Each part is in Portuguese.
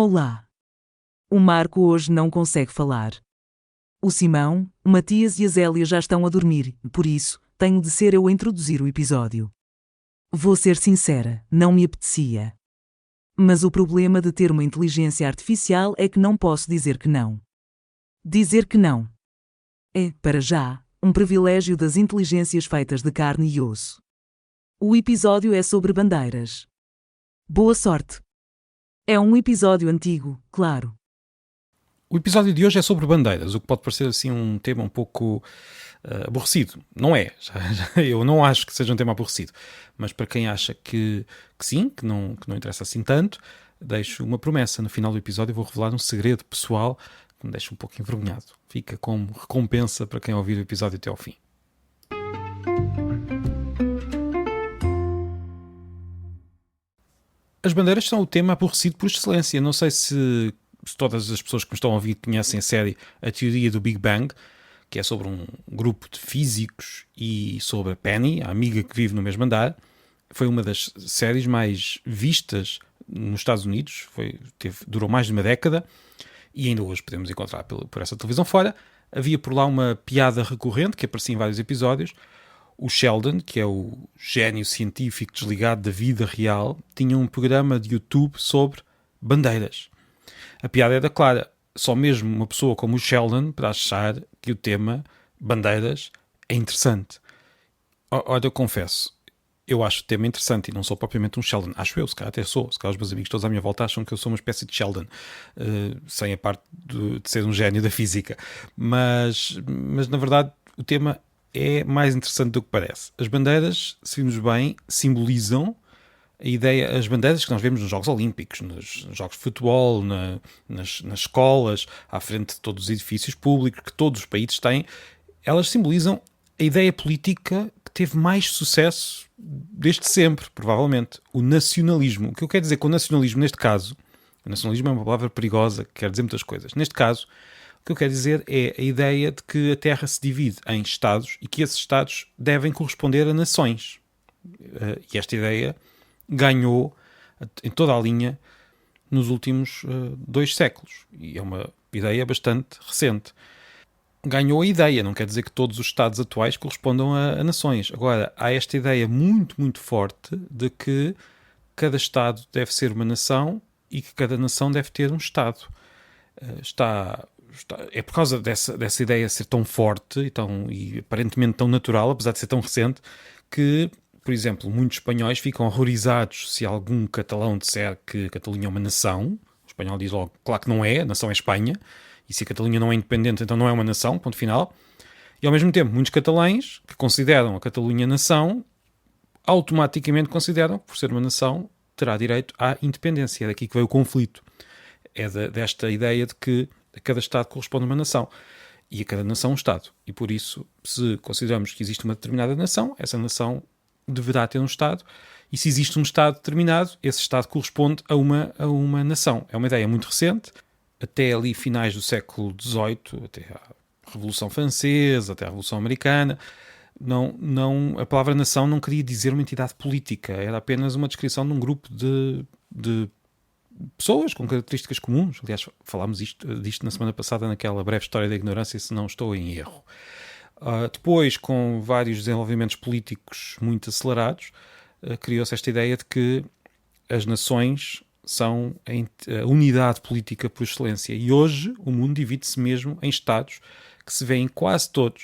Olá. O Marco hoje não consegue falar. O Simão, o Matias e a Zélia já estão a dormir, por isso, tenho de ser eu a introduzir o episódio. Vou ser sincera, não me apetecia. Mas o problema de ter uma inteligência artificial é que não posso dizer que não. Dizer que não é, para já, um privilégio das inteligências feitas de carne e osso. O episódio é sobre bandeiras. Boa sorte! É um episódio antigo, claro. O episódio de hoje é sobre bandeiras, o que pode parecer assim um tema um pouco aborrecido. Não é, eu não acho que seja um tema aborrecido, mas para quem acha que sim, que não interessa assim tanto, deixo uma promessa. No final do episódio vou revelar um segredo pessoal que me deixa um pouco envergonhado. Fica como recompensa para quem ouvir o episódio até ao fim. As bandeiras são o tema aborrecido por excelência. Não sei se todas as pessoas que me estão a ouvir conhecem a série A Teoria do Big Bang, que é sobre um grupo de físicos e sobre a Penny, a amiga que vive no mesmo andar. Foi uma das séries mais vistas nos Estados Unidos, durou mais de uma década e ainda hoje podemos encontrar por essa televisão fora. Havia por lá uma piada recorrente que aparecia em vários episódios. O Sheldon, que é o gênio científico desligado da vida real, tinha um programa de YouTube sobre bandeiras. A piada era clara. Só mesmo uma pessoa como o Sheldon para achar que o tema bandeiras é interessante. Olha, eu confesso, eu acho o tema interessante e não sou propriamente um Sheldon. Acho eu, se calhar até sou. Se calhar os meus amigos todos à minha volta acham que eu sou uma espécie de Sheldon, sem a parte de ser um gênio da física. Mas na verdade o tema é mais interessante do que parece. As bandeiras, se vimos bem, simbolizam a ideia, as bandeiras que nós vemos nos Jogos Olímpicos, nos Jogos de Futebol, nas escolas, à frente de todos os edifícios públicos que todos os países têm, elas simbolizam a ideia política que teve mais sucesso desde sempre, provavelmente, o nacionalismo. O que eu quero dizer com o nacionalismo, neste caso, o nacionalismo é uma palavra perigosa que quer dizer muitas coisas. Neste caso, o que eu quero dizer é a ideia de que a Terra se divide em Estados e que esses Estados devem corresponder a nações. E esta ideia ganhou em toda a linha nos últimos 2 séculos. E é uma ideia bastante recente. Ganhou a ideia, não quer dizer que todos os Estados atuais correspondam a nações. Agora, há esta ideia muito, muito forte de que cada Estado deve ser uma nação e que cada nação deve ter um Estado. É por causa dessa ideia ser tão forte e aparentemente tão natural, apesar de ser tão recente, que, por exemplo, muitos espanhóis ficam horrorizados se algum catalão disser que a Catalunha é uma nação. O espanhol diz logo, claro que não é, a nação é Espanha, e se a Catalunha não é independente, então não é uma nação, ponto final. E ao mesmo tempo, muitos catalães que consideram a Catalunha nação, automaticamente consideram que, por ser uma nação, terá direito à independência. É daqui que veio o conflito. É desta ideia de que a cada Estado corresponde a uma nação e a cada nação um Estado. E por isso, se consideramos que existe uma determinada nação, essa nação deverá ter um Estado, e se existe um Estado determinado, esse Estado corresponde a uma nação. É uma ideia muito recente, até ali finais do século XVIII, até a Revolução Francesa, até a Revolução Americana. A palavra nação não queria dizer uma entidade política, era apenas uma descrição de um grupo de pessoas com características comuns. Aliás, falámos disto na semana passada naquela breve história da ignorância, se não estou em erro. Depois, com vários desenvolvimentos políticos muito acelerados, criou-se esta ideia de que as nações são a unidade política por excelência. E hoje o mundo divide-se mesmo em Estados que se veem quase todos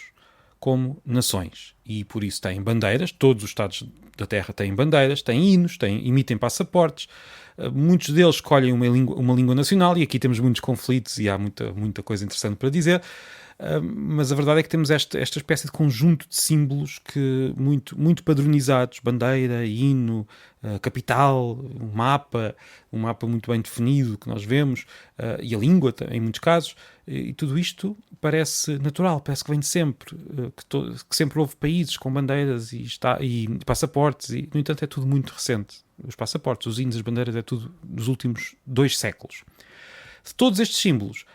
como nações. E por isso têm bandeiras, todos os Estados da Terra têm bandeiras, têm hinos, emitem passaportes. Muitos deles escolhem uma língua nacional e aqui temos muitos conflitos e há muita coisa interessante para dizer. Mas a verdade é que temos esta espécie de conjunto de símbolos que muito padronizados, bandeira, hino, capital, um mapa muito bem definido que nós vemos, e a língua em muitos casos, e tudo isto parece natural, parece que vem de sempre, que sempre houve países com bandeiras e passaportes, e no entanto é tudo muito recente. Os passaportes, os hinos, as bandeiras, é tudo dos últimos 2 séculos. De todos estes símbolos,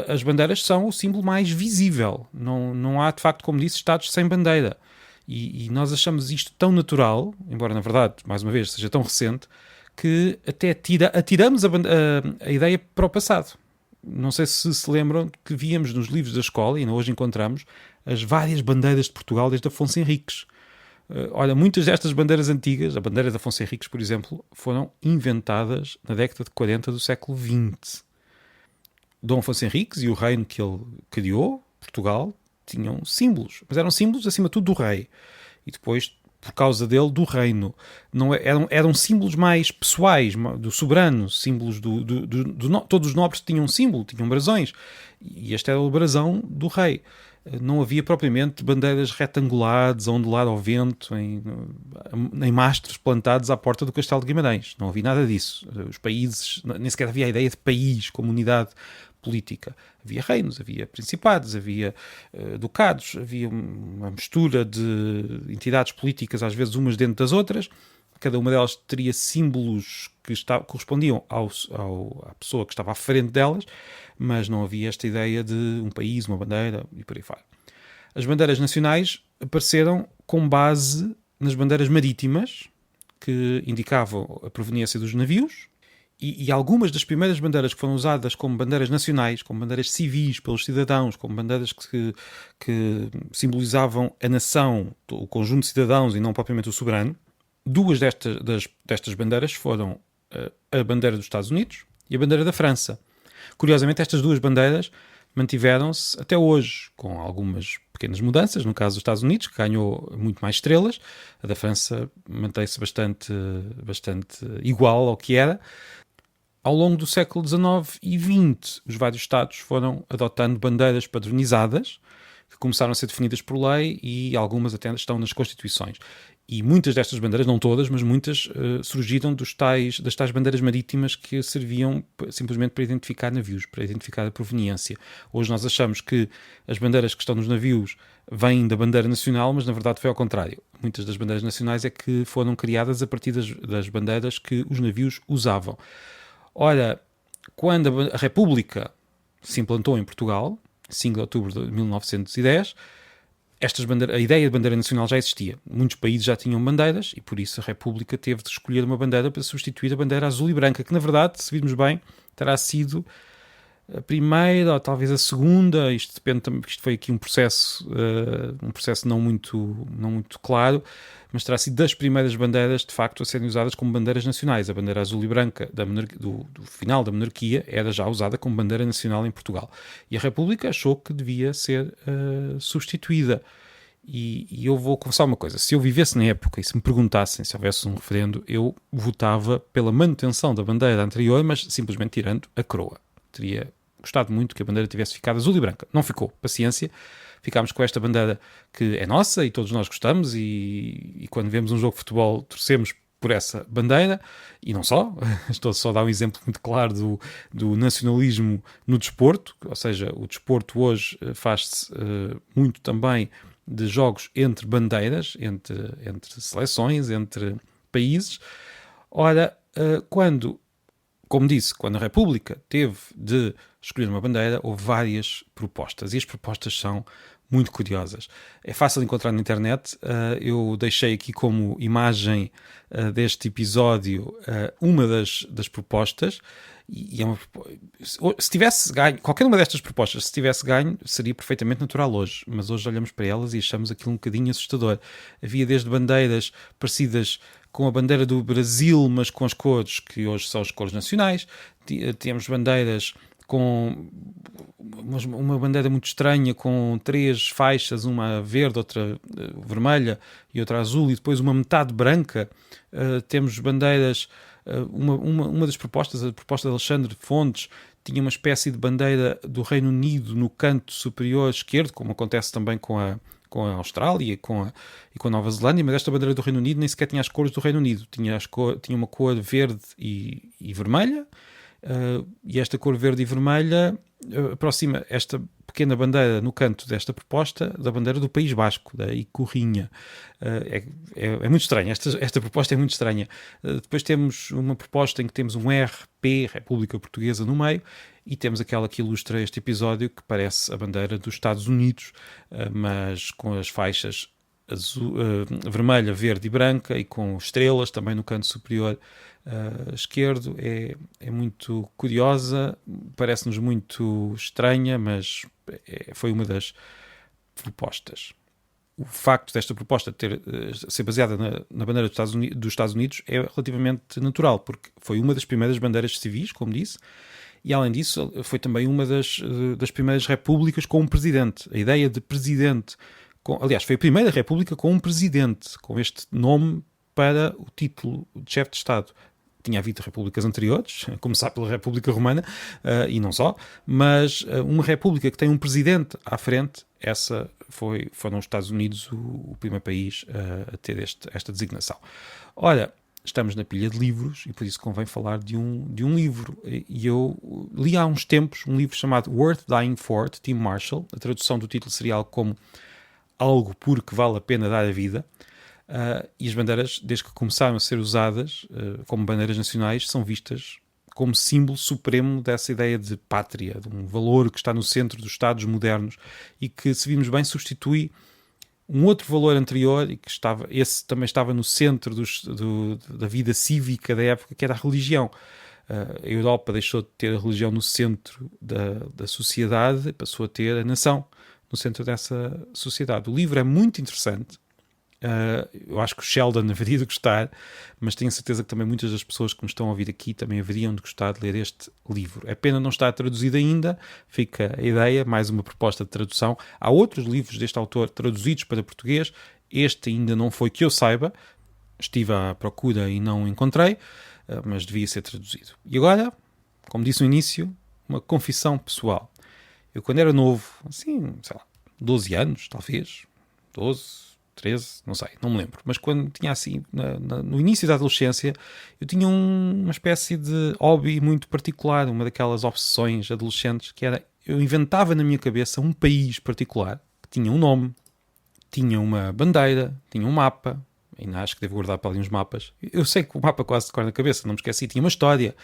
as bandeiras são o símbolo mais visível. Não há, de facto, como disse, Estados sem bandeira. E nós achamos isto tão natural, embora, na verdade, mais uma vez, seja tão recente, que até atiramos a ideia para o passado. Não sei se lembram que víamos nos livros da escola, e ainda hoje encontramos, as várias bandeiras de Portugal desde Afonso Henriques. Olha, muitas destas bandeiras antigas, a bandeira de Afonso Henriques, por exemplo, foram inventadas na década de 40 do século XX. Dom Afonso Henriques e o reino que ele criou, Portugal, tinham símbolos, mas eram símbolos acima de tudo do rei. E depois, por causa dele, do reino. Não eram símbolos mais pessoais, do soberano, símbolos todos os nobres tinham um símbolo, tinham brasões. E este era o brasão do rei. Não havia propriamente bandeiras retangulares a ondular ao vento, em mastros plantados à porta do Castelo de Guimarães. Não havia nada disso. Os países, nem sequer havia a ideia de país, comunidade política. Havia reinos, havia principados, havia ducados, havia uma mistura de entidades políticas, às vezes umas dentro das outras. Cada uma delas teria símbolos que correspondiam à pessoa que estava à frente delas, mas não havia esta ideia de um país, uma bandeira e por aí fora. As bandeiras nacionais apareceram com base nas bandeiras marítimas, que indicavam a proveniência dos navios, e algumas das primeiras bandeiras que foram usadas como bandeiras nacionais, como bandeiras civis pelos cidadãos, como bandeiras que simbolizavam a nação, o conjunto de cidadãos e não propriamente o soberano. Duas destas bandeiras foram a bandeira dos Estados Unidos e a bandeira da França. Curiosamente, estas duas bandeiras mantiveram-se até hoje, com algumas pequenas mudanças. No caso dos Estados Unidos, que ganhou muito mais estrelas, a da França mantém-se bastante igual ao que era. Ao longo do século XIX e XX, os vários Estados foram adotando bandeiras padronizadas, que começaram a ser definidas por lei, e algumas até estão nas constituições. E muitas destas bandeiras, não todas, mas muitas, surgiram das tais bandeiras marítimas que serviam simplesmente para identificar navios, para identificar a proveniência. Hoje nós achamos que as bandeiras que estão nos navios vêm da bandeira nacional, mas na verdade foi ao contrário. Muitas das bandeiras nacionais é que foram criadas a partir das bandeiras que os navios usavam. Ora, quando a República se implantou em Portugal, 5 de outubro de 1910, a ideia de bandeira nacional já existia. Muitos países já tinham bandeiras e por isso a República teve de escolher uma bandeira para substituir a bandeira azul e branca, que na verdade, se virmos bem, terá sido a primeira ou talvez a segunda. Isto depende também, isto foi aqui um processo não muito claro, mas terá sido das primeiras bandeiras de facto a serem usadas como bandeiras nacionais. A bandeira azul e branca do final da monarquia era já usada como bandeira nacional em Portugal. E a República achou que devia ser substituída. E eu vou confessar uma coisa: se eu vivesse na época e se me perguntassem se houvesse um referendo, eu votava pela manutenção da bandeira anterior, mas simplesmente tirando a coroa. Teria gostado muito que a bandeira tivesse ficado azul e branca. Não ficou, paciência. Ficámos com esta bandeira que é nossa e todos nós gostamos, e quando vemos um jogo de futebol torcemos por essa bandeira, e não só. Estou só a dar um exemplo muito claro do nacionalismo no desporto, ou seja, o desporto hoje faz-se muito também de jogos entre bandeiras, entre seleções, entre países. Ora, como disse, quando a República teve de escolher uma bandeira, houve várias propostas, e as propostas são muito curiosas. É fácil de encontrar na internet. Eu deixei aqui como imagem deste episódio uma das propostas, e se tivesse ganho, qualquer uma destas propostas, se tivesse ganho, seria perfeitamente natural hoje, mas hoje olhamos para elas e achamos aquilo um bocadinho assustador. Havia desde bandeiras parecidas com a bandeira do Brasil, mas com as cores que hoje são as cores nacionais. Temos bandeiras com uma bandeira muito estranha, com 3 faixas, uma verde, outra vermelha e outra azul, e depois uma metade branca. Temos bandeiras, uma das propostas, a proposta de Alexandre Fontes, tinha uma espécie de bandeira do Reino Unido no canto superior esquerdo, como acontece também com a Austrália e com a Nova Zelândia, mas esta bandeira do Reino Unido nem sequer tinha as cores do Reino Unido, tinha uma cor verde e vermelha, e esta cor verde e vermelha aproxima esta pequena bandeira no canto desta proposta da bandeira do País Basco, da Icorrinha. É muito estranha, esta proposta é muito estranha. Depois temos uma proposta em que temos um RP, República Portuguesa, no meio, e temos aquela que ilustra este episódio, que parece a bandeira dos Estados Unidos, mas com as faixas vermelha, verde e branca, e com estrelas também no canto superior esquerdo. É muito curiosa, parece-nos muito estranha, mas foi uma das propostas. O facto desta proposta ser baseada na bandeira dos Estados Unidos é relativamente natural, porque foi uma das primeiras bandeiras civis, como disse, e além disso foi também uma das primeiras repúblicas com um presidente. A ideia de presidente, aliás, foi a primeira república com um presidente, com este nome para o título de chefe de Estado. Tinha havido repúblicas anteriores, a começar pela República Romana, e não só, mas uma república que tem um presidente à frente, foram os Estados Unidos o primeiro país a ter esta designação. Ora, estamos na pilha de livros e por isso convém falar de um livro. E eu li há uns tempos um livro chamado Worth Dying For, de Tim Marshall. A tradução do título seria algo como Algo por que vale a pena dar a vida. E as bandeiras, desde que começaram a ser usadas como bandeiras nacionais, são vistas como símbolo supremo dessa ideia de pátria, de um valor que está no centro dos Estados modernos e que, se vimos bem, substitui um outro valor anterior e que esse também estava no centro da vida cívica da época, que era a religião. A Europa deixou de ter a religião no centro da sociedade e passou a ter a nação no centro dessa sociedade. O livro é muito interessante. Eu acho que o Sheldon haveria de gostar, mas tenho certeza que também muitas das pessoas que me estão a ouvir aqui também haveriam de gostar de ler este livro. É pena não estar traduzido ainda, fica a ideia, mais uma proposta de tradução. Há outros livros deste autor traduzidos para português, este ainda não foi que eu saiba, estive à procura e não encontrei, mas devia ser traduzido. E agora, como disse no início, uma confissão pessoal. Eu quando era novo, assim, sei lá, 12 anos, talvez, 12... 13, não sei, não me lembro, mas quando tinha assim, no início da adolescência, eu tinha uma espécie de hobby muito particular, uma daquelas obsessões adolescentes, que era, eu inventava na minha cabeça um país particular, que tinha um nome, tinha uma bandeira, tinha um mapa, ainda acho que devo guardar para ali uns mapas, eu sei que o mapa quase decora na cabeça, não me esqueci, tinha uma história,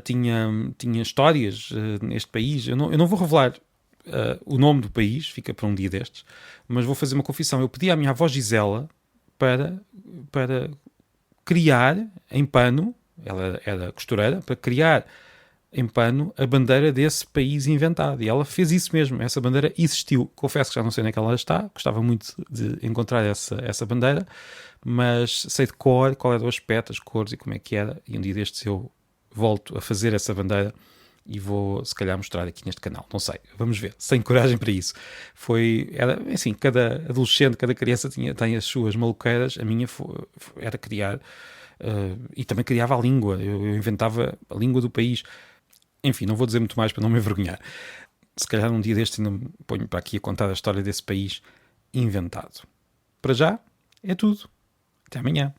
tinha histórias neste país, eu não vou revelar o nome do país, fica para um dia destes, mas vou fazer uma confissão. Eu pedi à minha avó Gisela para criar em pano, ela era costureira, para criar em pano a bandeira desse país inventado. E ela fez isso mesmo, essa bandeira existiu. Confesso que já não sei onde é que ela está, gostava muito de encontrar essa bandeira, mas sei de cor, qual era o aspecto, as cores e como é que era, e um dia destes eu volto a fazer essa bandeira e vou, se calhar, mostrar aqui neste canal. Não sei, vamos ver. Sem coragem para isso. Era assim, cada adolescente, cada criança tem as suas maluqueiras. A minha era criar... e também criava a língua. Eu inventava a língua do país. Enfim, não vou dizer muito mais para não me envergonhar. Se calhar um dia deste ainda me ponho para aqui a contar a história desse país inventado. Para já, é tudo. Até amanhã.